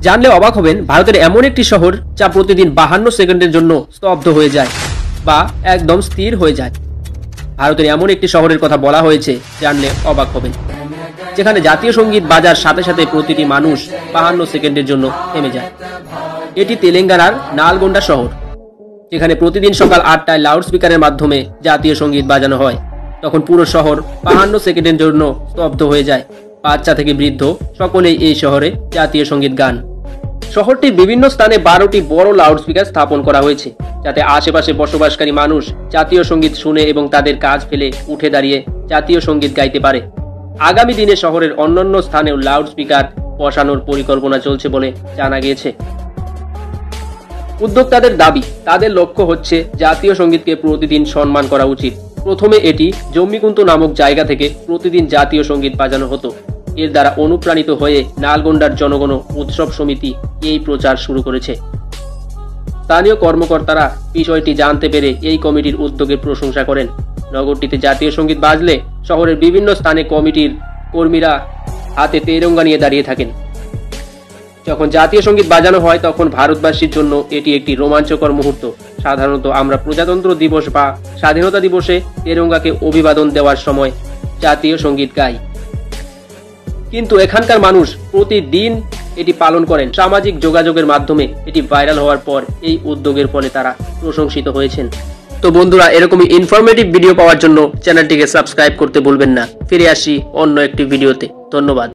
জানলে অবাক হবেন, ভারতের এমন একটি শহর যা প্রতিদিন 52 সেকেন্ডের জন্য স্তব্ধ হয়ে যায় বা একদম স্থির হয়ে যায়। ভারতের এমন একটি শহরের কথা বলা হয়েছে, জানলে অবাক হবেন, যেখানে জাতীয় সঙ্গীত বাজার সাথে সাথে প্রতিটি মানুষ 52 সেকেন্ডের জন্য থেমে যায়। এটি তেলেঙ্গানার নালগোন্ডা শহর, যেখানে প্রতিদিন সকাল 8টায় লাউড স্পিকারের মাধ্যমে জাতীয় সঙ্গীত বাজানো হয়। তখন পুরো শহর 52 সেকেন্ডের জন্য স্তব্ধ হয়ে যায়। বাচ্চা থেকে বৃদ্ধ সকলেই এই শহরে জাতীয় সঙ্গীত গান। শহরটির বিভিন্ন স্থানে 12টি বড় লাউড স্পিকার স্থাপন করা হয়েছে, যাতে আশেপাশে বসবাসকারী মানুষ জাতীয় সঙ্গীত শুনে এবং তাদের কাজ ফেলে উঠে দাঁড়িয়ে জাতীয় সঙ্গীত গাইতে পারে। আগামী দিনে শহরের অন্যান্য স্থানেও লাউড স্পিকার বসানোর পরিকল্পনা চলছে বলে জানা গিয়েছে। উদ্যোক্তাদের দাবি, তাদের লক্ষ্য হচ্ছে জাতীয় সঙ্গীতকে প্রতিদিন সম্মান করা উচিত। প্রথমে এটি জম্মিকুন্ত নামক জায়গা থেকে প্রতিদিন জাতীয় সঙ্গীত বাজানো হতো। এর দ্বারা অনুপ্রাণিত হয়ে নালগোন্ডার জনগণ উৎসব সমিতি এই প্রচার শুরু করেছে। স্থানীয় কর্মকর্তারা বিষয়টি জানতে পেরে এই কমিটির উদ্যোগের প্রশংসা করেন। নগরটিতে জাতীয় সঙ্গীত বাজলে শহরের বিভিন্ন স্থানে কমিটির কর্মীরা হাতে তেরঙ্গা নিয়ে দাঁড়িয়ে থাকেন। যখন জাতীয় সঙ্গীত বাজানো হয় তখন ভারতবাসীর জন্য এটি একটি রোমাঞ্চকর মুহূর্ত। সাধারণত আমরা প্রজাতন্ত্র দিবস বা স্বাধীনতা দিবসে তেরঙ্গাকে অভিবাদন দেওয়ার সময় জাতীয় সঙ্গীত গাই, কিন্তু এখানকার মানুষ প্রতিদিন এটি পালন করেন। সামাজিক যোগাযোগের মাধ্যমে এটি ভাইরাল হওয়ার পর এই উদ্যোগের ফলে তারা প্রশংসিত হয়েছেন। তো বন্ধুরা, এরকমই ইনফরমেটিভ ভিডিও পাওয়ার জন্য চ্যানেলটিকে সাবস্ক্রাইব করতে ভুলবেন না। ফিরে আসি অন্য একটি ভিডিওতে। ধন্যবাদ।